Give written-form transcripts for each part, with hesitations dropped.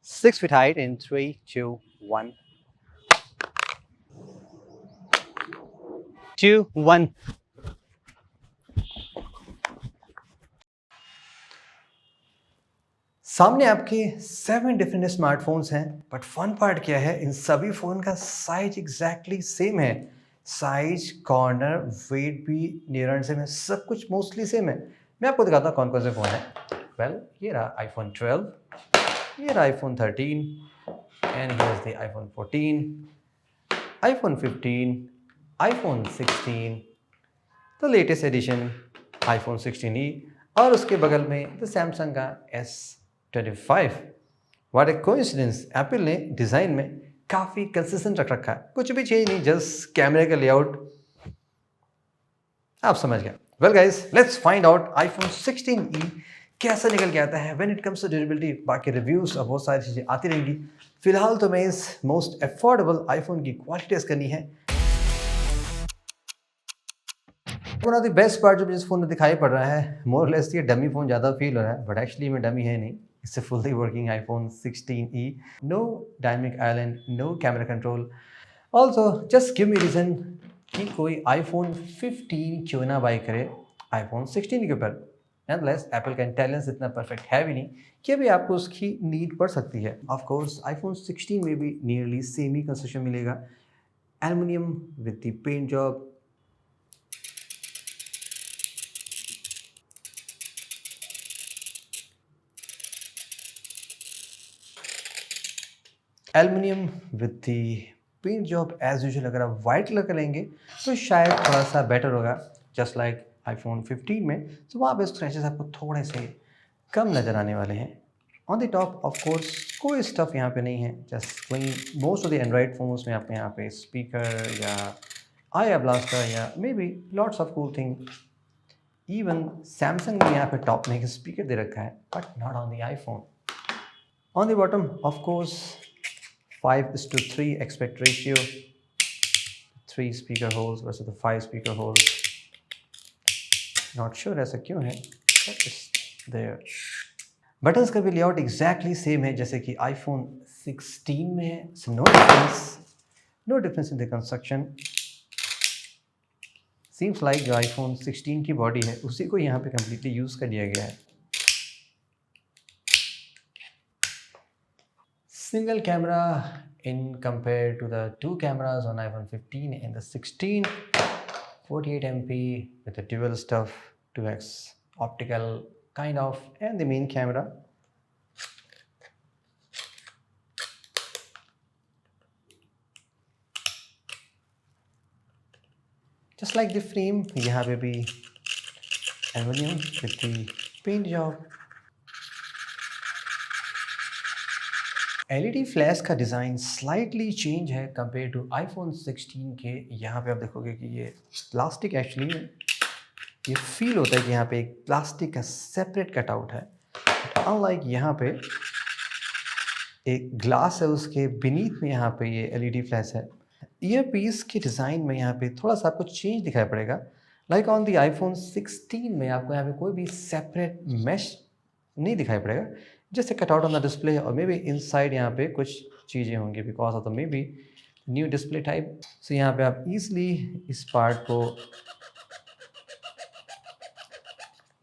6 feet height in 3, 2, 1. 2, 1. सामने आपके 7 different smartphones हैं, बट फन पार्ट क्या है, इन सभी फ़ोन का साइज एग्जैक्टली सेम है। साइज, कॉर्नर, वेट भी नियर सेम है, सब कुछ मोस्टली सेम है। मैं आपको दिखाता हूँ कौन कौन से फ़ोन हैं। वेल, ये रहा iPhone 12, ये रहा iPhone 13, and here is the iPhone 14, iPhone 15, iPhone 16, the latest edition iPhone 16e, और उसके बगल में द सैमसंग का S25। What A coincidence, Apple ने डिज़ाइन में काफ़ी कंसिस्टेंट रख रखा है, कुछ भी चेंज नहीं, जस्ट कैमरे का लेआउट आप समझ गए। Well guys, let's find out iPhone 16e कैसा निकल के आता है when it comes to durability. बाकी रिव्यूज़ और बहुत सारी चीज़ें आती रहेंगी। फिलहाल तो मैं इस मोस्ट अफोर्डेबल आईफोन की क्वालिटी टेस्ट करनी है। One of the best part जो मुझे इस फ़ोन में दिखाई पड़ रहा है, मोर लेस ये डमी फ़ोन ज़्यादा फील हो रहा है, बट एक्चुअली में डमी है नहीं। It's a fully working iPhone 16e। No dynamic island, no camera control. Also just give me reason कि कोई iPhone 15 क्यों ना बाई करे iPhone 16 के ऊपर। नॉनदलेस एप्पल का इंटेलिजेंस इतना परफेक्ट है भी नहीं कि अभी आपको उसकी नीड पड़ सकती है। ऑफ कोर्स iPhone 16 में भी नियरली सेम ही कंस्ट्रक्शन मिलेगा, aluminium with the paint job. Aluminium with the paint job as usual. अगर आप वाइट कलर का लेंगे तो शायद थोड़ा सा बेटर होगा, जस्ट लाइक iPhone 15 में। तो वहाँ पे स्क्रैचेस आपको थोड़े से कम नज़र आने वाले हैं। On the top of course कोई स्टफ यहाँ पे नहीं है, जस्ट वही most of the Android phones में आपको यहाँ पे स्पीकर या आया ब्लास्टर या may be lots of cool thing. Even Samsung ने यहाँ पे टॉप में एक स्पीकर दे रखा है, but not on the iPhone. On the bottom of course 5:3 aspect ratio, 3 speaker holes versus the 5 speaker holes. Not sure ऐसा क्यों है, but it's there. बटन्स का भी लेआउट एग्जैक्टली सेम है जैसे कि iPhone 16 में है, so no difference in the construction. Seems like जो iPhone 16 की बॉडी है उसी को यहाँ पे completely यूज़ कर दिया गया है। Single camera in compared to the two cameras on iPhone 15 and the 16, 48 MP with a dual stuff, 2x optical kind of, and the main camera. Just like the frame, यहाँ पे भी aluminum with the paint job. LED flash का design slightly change है compare to iPhone 16 के। यहाँ पे आप देखोगे कि ये प्लास्टिक एक्चुअली ये फील होता है कि यहाँ पे एक प्लास्टिक का सेपरेट कटआउट है, अनलाइक यहाँ पे एक ग्लास है उसके बीनीथ में यहाँ पे ये LED फ्लैश है। ईयर पीस के डिज़ाइन में यहाँ पे थोड़ा सा आपको चेंज दिखाई पड़ेगा, लाइक ऑन द iPhone 16 में आपको यहाँ पे कोई भी सेपरेट मैश नहीं दिखाई पड़ेगा, जैसे कटआउट ऑन द डिस्प्ले, और मे बी इनसाइड यहाँ पे कुछ चीज़ें होंगी because of the may be new display type. So यहाँ पे आप इजीली इस पार्ट को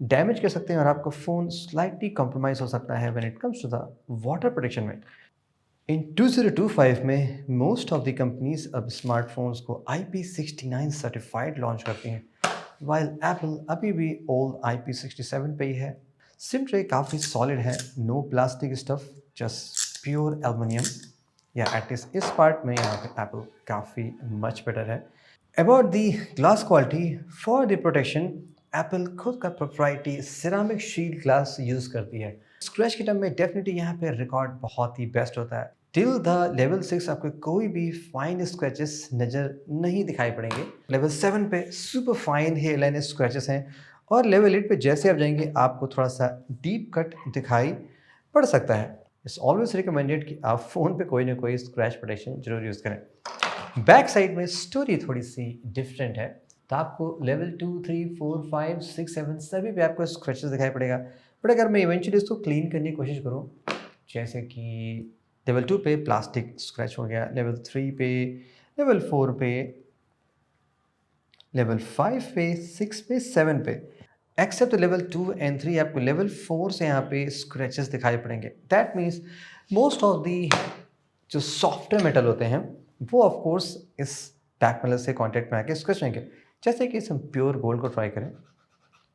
डैमेज कर सकते हैं और आपका फ़ोन स्लाइटली कॉम्प्रोमाइज़ हो सकता है when it comes to the water protection में। इन 2025 में मोस्ट ऑफ द कंपनीज अब स्मार्टफोन्स को IP69 सर्टिफाइड लॉन्च करती हैं, वाइल एप्पल अभी भी ओल्ड IP67 पे ही है। सिम ट्रे काफ़ी सॉलिड है, no plastic stuff, just pure aluminium, या एटलीस्ट इस पार्ट में यहाँ पे एप्पल काफ़ी मच बेटर है। About the glass quality, for the protection Apple खुद का proprietary ceramic shield glass use करती है। स्क्रैच के टर्म में डेफिनेटली यहाँ पे रिकॉर्ड बहुत ही बेस्ट होता है। टिल द लेवल 6 आपको कोई भी फाइन स्क्रैचेस नज़र नहीं दिखाई पड़ेंगे। लेवल 7 पे सुपर फाइन हेयरलाइन स्क्रैचेस हैं, और लेवल 8 पे जैसे आप जाएंगे आपको थोड़ा सा डीप कट दिखाई पड़ सकता है। इट्स ऑलवेज रिकमेंडेड कि आप फ़ोन पे कोई ना कोई स्क्रैच प्रोटेक्शन जरूर यूज़ करें। बैक साइड में स्टोरी थोड़ी सी डिफरेंट है, तो आपको लेवल 2, 3, 4, 5, 6, 7 सभी पे आपको स्क्रैचेस दिखाई पड़ेगा। बट अगर मैं इवेंचुअली इसको क्लीन करने की कोशिश करूँ, जैसे कि लेवल 2 पे प्लास्टिक स्क्रैच हो गया, लेवल 3 पे, लेवल 4 पे, लेवल 5 पे, 6 पे, 7 पे। एक्सेप्ट लेवल 2 एंड 3 आपको लेवल 4 से यहाँ पे स्क्रैचेस दिखाई पड़ेंगे। That means most of the जो सॉफ्टवेयर मेटल होते हैं वो ऑफ कोर्स इस बैक पैनल से कांटेक्ट में आके स्क्रैच होंगे। जैसे कि हम प्योर गोल्ड को ट्राई करें,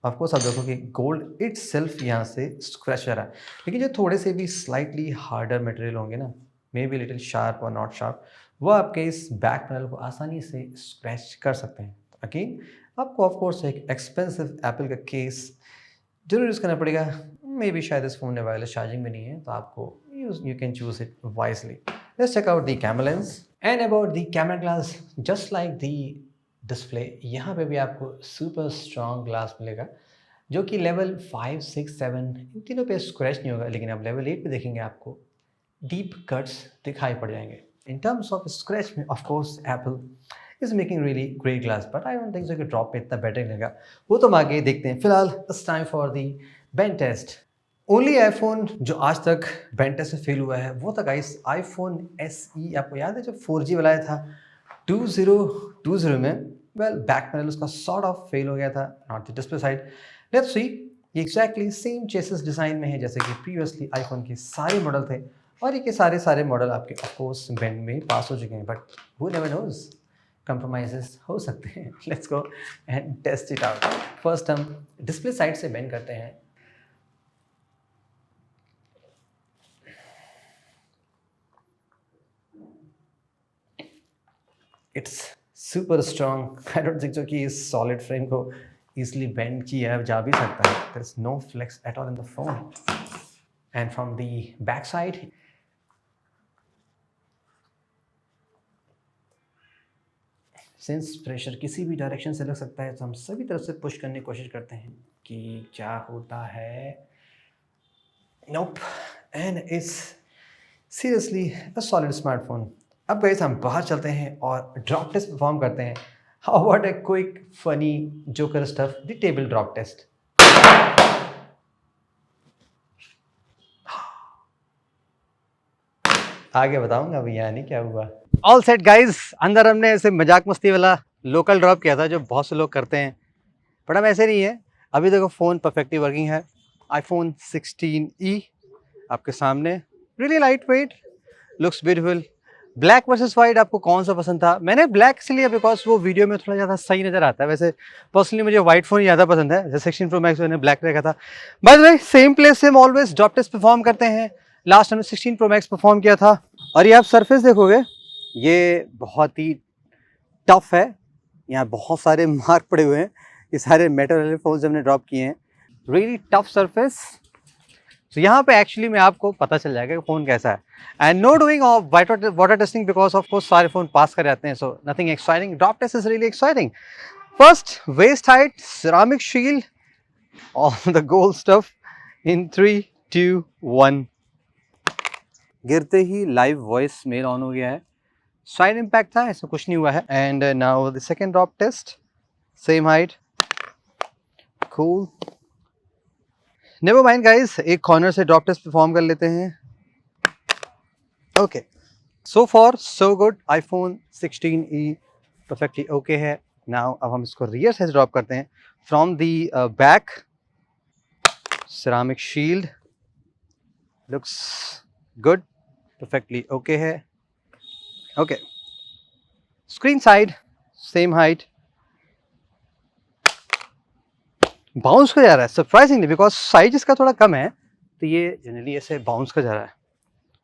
ऑफ कोर्स आप देखो कि गोल्ड इटसेल्फ यहाँ से स्क्रैच हो रहा है, लेकिन जो थोड़े से भी स्लाइटली हार्डर मटेरियल होंगे ना, मे बी लिटिल शार्प और नॉट शार्प, वो आपके इस बैक पैनल को आसानी से स्क्रैच कर सकते हैं। अगेन आपको ऑफ कोर्स एक एक्सपेंसिव एप्पल का केस जरूर यूज़ करना पड़ेगा। मे बी शायद इस फ़ोन में वायरलेस चार्जिंग भी नहीं है, तो आपको you can choose it wisely. Let's check out the camera lens and about the camera glass. Just like the display, यहाँ पे भी आपको सुपर स्ट्रॉन्ग ग्लास मिलेगा, जो कि लेवल 5, 6, 7 इन तीनों पे स्क्रैच नहीं होगा, लेकिन आप लेवल 8 पे देखेंगे आपको डीप कट्स दिखाई पड़ जाएंगे। इन टर्म्स ऑफ स्क्रैच में of course Apple is making really great glass, but I don't think so कि ड्रॉप पे इतना बेटर लगेगा। वो तो हम आगे देखते हैं। फिलहाल it's time for the bench test. Only iPhone जो आज तक बेंच टेस्ट से फेल हुआ है वो था गाइस आईफोन SE। आपको याद है जब 4G वाला आया था 2020 में, वेल बैक पैनल उसका सॉर्ट ऑफ फेल हो गया था, not the display side. Let's see, ये एक्जैक्टली सेम चेसिस डिज़ाइन में है जैसे कि प्रीवियसली आईफोन के सारे मॉडल थे, और ये के सारे मॉडल आपके ऑफकोर्स बेंड में पास हो चुके हैं, but who never knows, compromises हो सकते हैं। Let's go and test it out. First हम डिस्प्ले साइड से बेंड करते हैं। It's super strong. I don't think so कि इस सॉलिड फ्रेम को इजिली बेंड किया जा भी सकता है। There is no flex at all in the phone. And from the back side, since pressure किसी भी डायरेक्शन से लग सकता है, तो हम सभी तरफ से पुश करने की कोशिश करते हैं कि क्या होता है। Nope, and it's seriously a solid smartphone. अब गाइस हम बाहर चलते हैं और ड्रॉप टेस्ट परफॉर्म करते हैं। How about a quick funny joker stuff, the table drop test. आगे बताऊंगा भैया नहीं क्या हुआ। ऑल सेट गाइज, अंदर हमने ऐसे मजाक मस्ती वाला लोकल ड्रॉप किया था जो बहुत से लोग करते हैं, बट अब ऐसे नहीं है। अभी देखो फ़ोन परफेक्टली वर्किंग है। आईफोन 16E आपके सामने, really light weight, looks beautiful. Black versus white आपको कौन सा पसंद था? मैंने ब्लैक इसलिए बिकॉज वो वीडियो में थोड़ा ज़्यादा सही नज़र आता है। वैसे पर्सनली मुझे वाइट फ़ोन ज़्यादा पसंद है, जैसे 16 Pro Max मैंने ब्लैक रखा था। By the way same place से हम ऑलवेज ड्रॉप टेस्ट परफॉर्म करते हैं। लास्ट हमने 16 Pro Max परफॉर्म किया था, और ये आप सरफेस देखोगे, ये बहुत ही टफ है। यहाँ बहुत सारे मार्क पड़े हुए हैं, ये सारे मेटल वाले फोन्स हमने ड्रॉप किए हैं। Really tough surface. तो यहाँ पे एक्चुअली में आपको पता चल जाएगा कि फ़ोन कैसा है। And no doing of water testing because of course सारे फ़ोन पास कर जाते हैं, so nothing exciting. Drop test is really exciting. First, waist height, ceramic shield, all the gold stuff in 3, 2, 1। गिरते ही लाइव वॉइस मेल ऑन हो गया है। Side impact था, ऐसा कुछ नहीं हुआ है। And now the second drop test, same height, cool. Never mind guys, एक कॉर्नर से ड्रॉप टेस्ट परफॉर्म कर लेते हैं। Okay, so far so good. IPhone 16E perfectly okay है। नाउ अब हम इसको रियर से ड्रॉप करते हैं। From the back, ceramic shield, looks good, perfectly okay है। Okay, screen side, same height, bounce का जा रहा है सरप्राइजिंगली, बिकॉज साइज इसका थोड़ा कम है, तो ये जनरली ऐसे बाउंस का जा रहा है,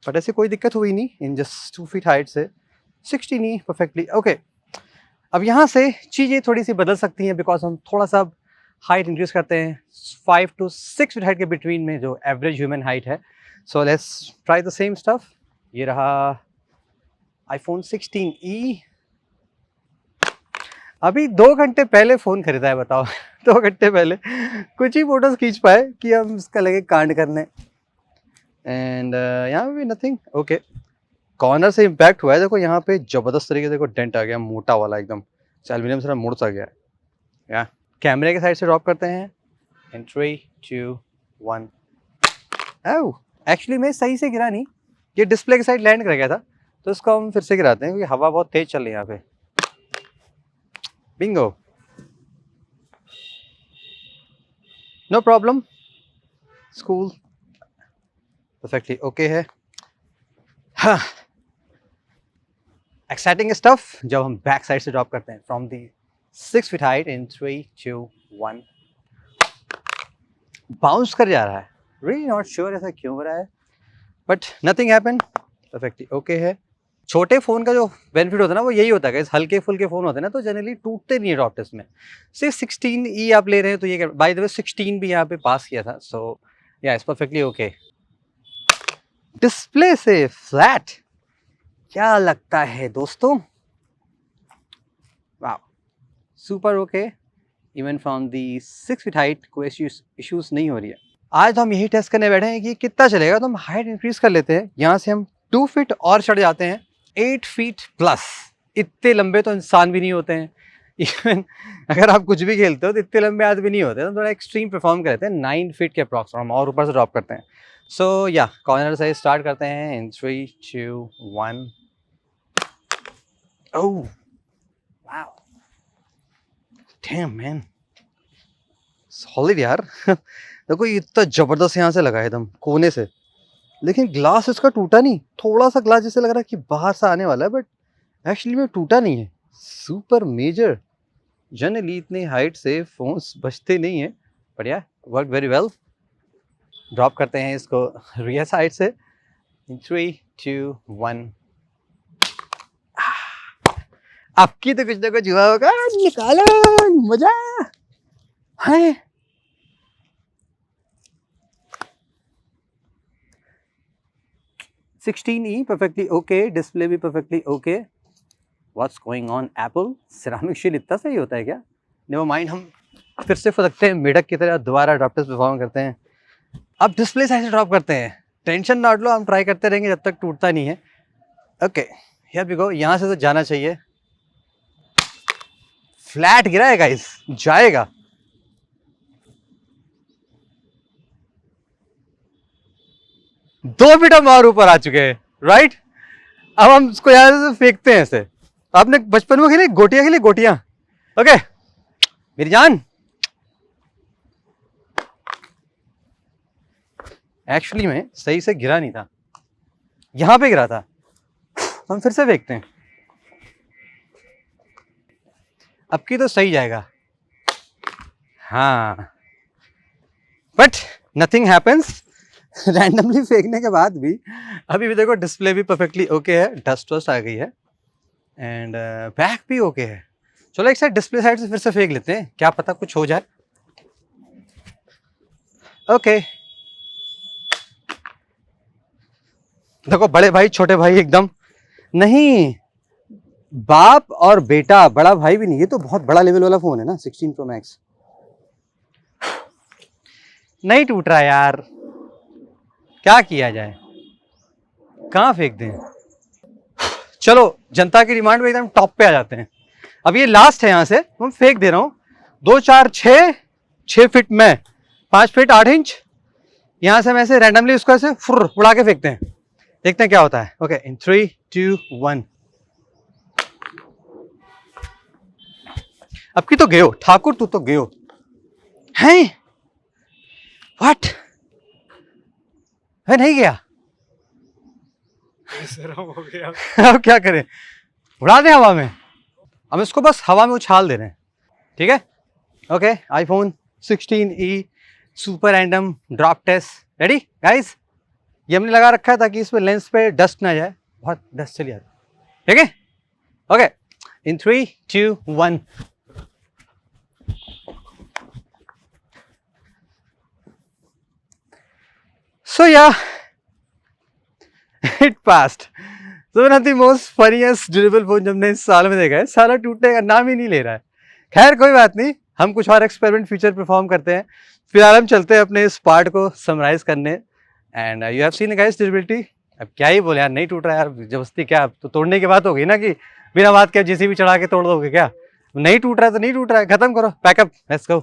बट ऐसे कोई दिक्कत हुई नहीं। इन जस्ट 2 feet हाइट से 16E परफेक्टली ओके। अब यहाँ से चीज़ें थोड़ी सी बदल सकती हैं, बिकॉज हम थोड़ा सा हाइट इंक्रीज करते हैं 5 to 6 feet हाइट के बिटवीन में, जो एवरेज ह्यूमन हाइट है। So let's try the same stuff. ये रहा आईफोन 16E। अभी 2 घंटे पहले फ़ोन खरीदा है, बताओ 2 घंटे पहले कुछ ही फोटोज खींच पाए कि हम इसका लगे कांड करने। एंड यहाँ भी नथिंग ओके। कॉर्नर से इम्पैक्ट हुआ है, देखो यहाँ पे जबरदस्त तरीके से देखो डेंट आ गया, मोटा वाला एकदम, एल्यूमिनियम से मुड़ सा गया है। या कैमरे के साइड से ड्रॉप करते हैं इन 3, 2, 1। ओह एक्चुअली में सही से गिरा नहीं, ये डिस्प्ले के साइड लैंड कर गया था, तो इसको हम फिर से गिराते हैं क्योंकि हवा बहुत तेज चल रही है यहाँ पे। Bingo, no problem, school perfectly okay है। हाँ, एक्साइटिंग स्टफ जब हम बैक साइड से ड्रॉप करते हैं from the 6 feet height in 3, 2, 1, bounce कर जा रहा है। रियली नॉट श्योर ऐसा क्यों हो रहा है, but nothing happen, perfectly okay है। छोटे फ़ोन का जो बेनिफिट होता है ना वो यही होता है कि हल्के फुल्के फ़ोन होते हैं ना तो जनरली टूटते नहीं है ड्रॉप टेस्ट में। सिर्फ 16E आप ले रहे हैं तो ये बाय द वे 16 भी यहाँ पे पास किया था, सो या इट्स परफेक्टली ओके। डिस्प्ले से फ्लैट क्या लगता है दोस्तों? वाह, super okay, even from the 6 feet height कोई इश्यूज नहीं हो रही है। आज तो हम यही टेस्ट करने बैठे हैं कि कितना चलेगा, तो हम हाइट इंक्रीज कर लेते हैं। यहाँ से हम 2 फीट और चढ़ जाते हैं, 8 फीट प्लस। इतने लंबे तो इंसान भी नहीं होते हैं, इवन अगर आप कुछ भी खेलते हो तो इतने लंबे आदमी नहीं होते, तो थोड़ा एक्सट्रीम परफॉर्म करते हैं। 9 फीट के अप्रॉक्स हम और ऊपर से ड्रॉप करते हैं। सो या कॉर्नर से स्टार्ट करते हैं इन 3, 2, 1। Oh wow, dam man, solid यार। देखो ये इतना जबरदस्त यहाँ से लगा है एकदम कोने से, लेकिन ग्लास इसका टूटा नहीं। थोड़ा सा ग्लास जैसे लग रहा है कि बाहर से आने वाला है, बट एक्चुअली में टूटा नहीं है। सुपर मेजर, जनरली इतने हाइट से फोन्स बचते नहीं है, बट या वर्क वेरी वेल। ड्रॉप करते हैं इसको रियर साइड से 3, 2, 1। आपकी तो कुछ ना कुछ हुआ होगा, निकालो मजा है। (16E) perfectly okay, डिस्प्ले भी perfectly okay. What's going on Apple? Ceramic शील इतना सही होता है क्या? नेवर माइंड, हम फिर से फटकते हैं मेढक की तरह, दोबारा ड्रॉप टेस्ट परफॉर्म करते हैं। अब डिस्प्ले साइड से ड्रॉप करते हैं, टेंशन ना लो, हम ट्राई करते रहेंगे जब तक टूटता नहीं है। ओके हियर वी गो, यहाँ से तो जाना चाहिए। फ्लैट गिरा है गाइस, जाएगा। दो फीट हम और ऊपर आ चुके हैं, राइट। अब हम इसको यहाँ से फेंकते हैं ऐसे। आपने बचपन में खेली गोटियां, खेली गोटियां? ओके मेरी जान, एक्चुअली में सही से गिरा नहीं था, यहां पे गिरा था। हम फिर से फेंकते हैं, अब की तो सही जाएगा। हाँ, बट नथिंग हैपेंस। रैंडमली फेंकने के बाद भी अभी भी देखो डिस्प्ले भी परफेक्टली ओके है, डस्ट वस्ट आ गई है, एंड बैक भी ओके है। चलो एक साइड डिस्प्ले साइड से फिर से फेंक लेते हैं, क्या पता कुछ हो जाए। ओके देखो, बड़े भाई छोटे भाई एकदम नहीं, बाप और बेटा, बड़ा भाई भी नहीं। ये तो बहुत बड़ा लेवल वाला फोन है ना, 16 Pro Max। नहीं टूट रहा यार, क्या किया जाए, कहाँ फेंक दें। चलो जनता की डिमांड पे एकदम टॉप पे आ जाते हैं। अब ये लास्ट है, यहाँ से मैं फेंक दे रहा हूँ। 2, 4, 6 फीट में 5 फीट 8 इंच, यहाँ से हम ऐसे रैंडमली उसको ऐसे फुर उड़ा के फेंकते हैं, देखते हैं क्या होता है। Okay in 3, 2, 1। अब की तो गयो ठाकुर, तू तो गयो हैं। व्हाट, है नहीं गया, हो गया। अब क्या करें, उड़ा दें हवा में। हम इसको बस हवा में उछाल दे रहे हैं, ठीक है। Okay iPhone 16E super random drop test ready guys. ये हमने लगा रखा है ताकि इसमें लेंस पे डस्ट ना जाए, बहुत डस्ट चली जाती है, ठीक है। Okay in 3, 2, 1। So yeah, it passed. So one of the most funniest durable phone जो हमने इस साल में देखा है, साला टूटने का नाम ही नहीं ले रहा है। खैर कोई बात नहीं, हम कुछ और एक्सपेरिमेंट फ्यूचर परफॉर्म करते हैं। फिलहाल हम चलते हैं अपने इस पार्ट को समराइज करने। And you have seen guys durability. अब क्या ही बोले यार, नहीं टूट रहा यार, जबरदस्ती क्या, तो तोड़ने की बात हो गई ना कि बिना बात के जेसीबी चढ़ा के तोड़ दोगे क्या। नहीं टूट रहा है तो नहीं टूट रहा है, खत्म करो, पैकअप, लेट्स गो।